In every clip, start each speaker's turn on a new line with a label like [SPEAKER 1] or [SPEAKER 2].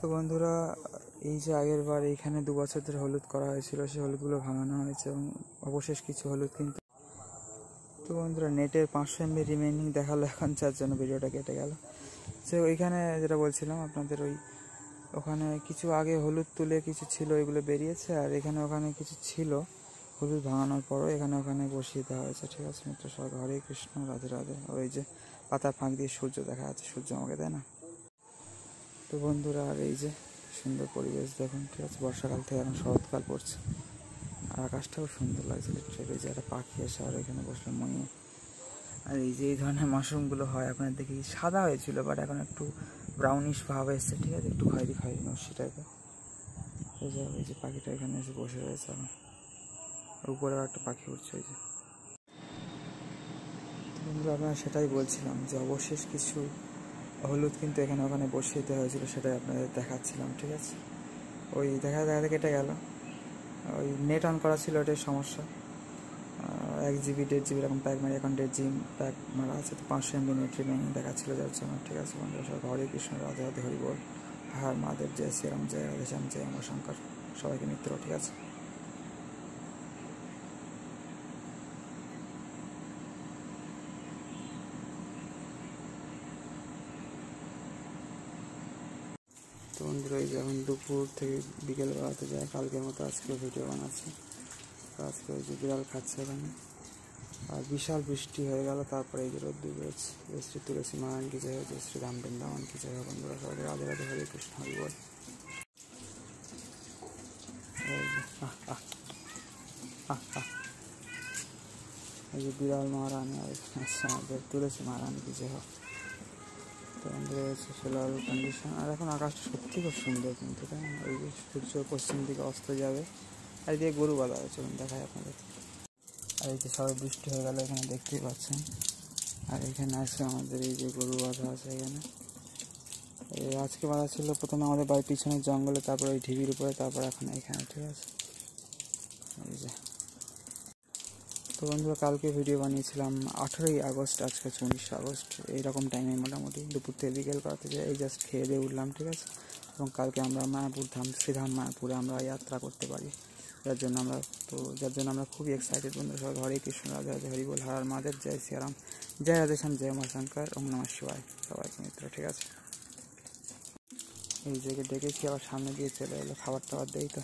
[SPEAKER 1] তো বন্ধুরা, এই যে আগের বার এইখানে 2 বছর ধরে হলুদ করা হয়েছিল, সেই হলুদগুলো ভাঙানো হয়েছে এবং অবশেষ কিছু হলুদ কিন্তু। তো বন্ধুরা, নেটের 500 MB রিমেনিং দেখালো, এখন যার জন্য ভিডিওটা কেটে গেল। সে ওইখানে যেটা বলছিলাম আপনাদের, ওখানে কিছু আগে হলুদ তুলে কিছু ছিল, এগুলো বেরিয়েছে, আর এখানে ওখানে কিছু ছিল হলুদ ভাঙানোর পরও এখানে ওখানে বসিয়ে দেওয়া হয়েছে। ঠিক আছে মিত্র সবাই, হরে কৃষ্ণ, রাধে রাধে। ওই যে পাতার ফাঁক দিয়ে সূর্য দেখা যাচ্ছে, সূর্য আমাকে দেয় না। তো বন্ধুরা, আর এই যে সুন্দর পরিবেশ দেখুন। ঠিক আছে, বর্ষাকাল থেকে এখন শরৎকাল পড়ছে, আর আকাশটাও সুন্দর লাগছে। এই যে একটা পাখি এসে আর এখানে বসলো মইয়ে। আর এই যে এই ধরনের মাশরুমগুলো হয় আপনার দেখি সাদা হয়েছিল, বাট এখন একটু ব্রাউনিশ ভাব এসছে। ঠিক আছে, একটু খয়েরি খয়েরি নস্যি টাইপের। এই যে পাখিটা এখানে এসে বসে রয়েছে, এখন উপরেও একটা পাখি উঠছে। ওই যে বন্ধুরা, আপনারা সেটাই বলছিলাম যে অবশেষ কিছু হলুদ কিন্তু এখানে ওখানে বসিয়ে দেওয়া হয়েছিল, সেটাই আপনাদের দেখাচ্ছিলাম। ঠিক আছে, ওই দেখা কেটে গেল। ওই নেট অন করা ছিল, ওটাই সমস্যা। 1 GB 1.5 GB এরকম প্যাক মারি, এখন 1.5 GB প্যাক মারা আছে। তো 500 MB নেট রিমেনিং দেখাচ্ছিল যার জন্য। ঠিক আছে বন্ধুরা, সবাই হরে কৃষ্ণ, রাধে রাধে, হরি বল, হর মহাদেব, জয় শ্রীরাম, জয় রাধেশ্যাম, জয় উমাশঙ্কর, সবাইকে মিত্র। ঠিক আছে, তো বন্ধুরা, এই যে এখন দুপুর থেকে বিকেল বেলাতে যায়, কালকের মতো আজকে ভিডিও বানাচ্ছি। তো আজকে ওই যে বিড়াল খাচ্ছে এখানে, আর বিশাল বৃষ্টি হয়ে গেল। তারপরে এই যে রোদ্দুর বেরোচ্ছে। জয় শ্রী তুলসী মহারান কি জয়, জয় শ্রী রাম বৃন্দাবন কি জয়। বন্ধুরা সবাই রাধে রাধে, হরে কৃষ্ণ, হরি বল। এই যে বিড়াল মহারানী, আর আচ্ছা আমাদের তুলসী মহারান কি জয়। তো বন্ধুরা, হচ্ছে সোলার কন্ডিশন, আর এখন আকাশটা সত্যি খুব সুন্দর কিন্তু, তাই না? ওই যে সূর্য পশ্চিম দিকে অস্ত যাবে, আর এদিকে গরু বাঁধা হয়েছে, চলুন দেখায় আপনাদের। আর এই যে সবাই বৃষ্টি হয়ে গেল, এখানে দেখতেই পাচ্ছেন। আর এখানে আছে আমাদের এই যে গরু বাঁধা আছে এখানে। এই আজকে বাঁধা ছিল প্রথমে আমাদের বাড়ির পিছনের জঙ্গলে, তারপর ওই ঢিবির উপরে, তারপর এখন এখানে। ঠিক আছে, এই যে। তো বন্ধুরা, কালকে ভিডিও বানিয়েছিলাম 18ই আগস্ট, আজকে 19 আগস্ট, এইরকম টাইমে মোটামুটি দুপুর থেকে বিকেল করাতে যায়। এই জাস্ট খেয়ে দিয়ে উঠলাম। ঠিক আছে, এবং কালকে আমরা মায়াপুর ধাম, শ্রীধাম মায়াপুরে আমরা যাত্রা করতে পারি, যার জন্য আমরা খুবই এক্সাইটেড। বন্ধুরা সবাই হরে কৃষ্ণ, রাধে রাধে, হরি বল, হর মহাদেব, জয় শ্রীরাম, জয় রাধেশ্যাম, জয় উমাশঙ্কর, ওম নমঃ শিবায়, সবাইকে মিত্র। ঠিক আছে, এই জায়গায় ডেকেছি, আবার সামনে দিয়ে চলে এলো। খাবার টাবার দেই, তো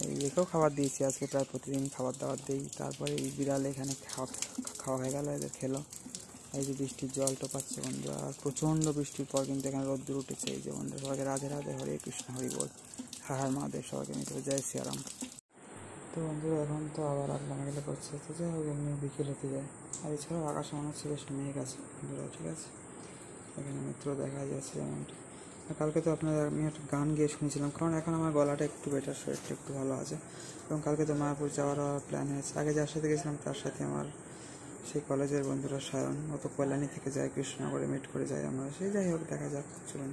[SPEAKER 1] এই একেও খাবার দিয়েছি, আজকে প্রায় প্রতিদিন খাবার দাবার দিই। তারপরে এই বিড়াল এখানে খাওয়া হয়ে গেল, এদের খেলো। এই যে বৃষ্টির জল টোপাচ্ছে বন্ধুরা, আর প্রচণ্ড বৃষ্টির পর কিন্তু এখানে রোদ্দুর উঠেছে। এই যে বন্ধুরা সবাইকে রাধে রাধে, হরে কৃষ্ণ, হরি বল, হর মহাদেব, সবাইকে মিত্র, জয় শ্রীরাম। তো বন্ধুরা, এখন তো আবার আল্লাহ মেঘলা করছে, তো যাই হোক এমনি বিকেল হতে যায়। আর এছাড়াও আকাশে মনে হচ্ছে বেশ মেঘ আছে বন্ধুরা। ঠিক আছে, এখানে মিত্র দেখা যাচ্ছে যেমনটি। কালকে তো আমি একটা গান গিয়ে শুনেছিলাম, কারণ এখন আমার গলাটা একটু বেটার, শরীরটা একটু ভালো আছে। এবং কালকে তো মায়াপুর যাওয়ার প্ল্যান হয়েছে। আগে যার সাথে গেছিলাম তার সাথে আমার সেই কলেজের বন্ধুরা সায়ন, ও তো কল্যাণী থেকে যায়, কৃষ্ণনগরে মিট করে যায় আমরা। সেই যাই হোক, দেখা যাক, চলুন।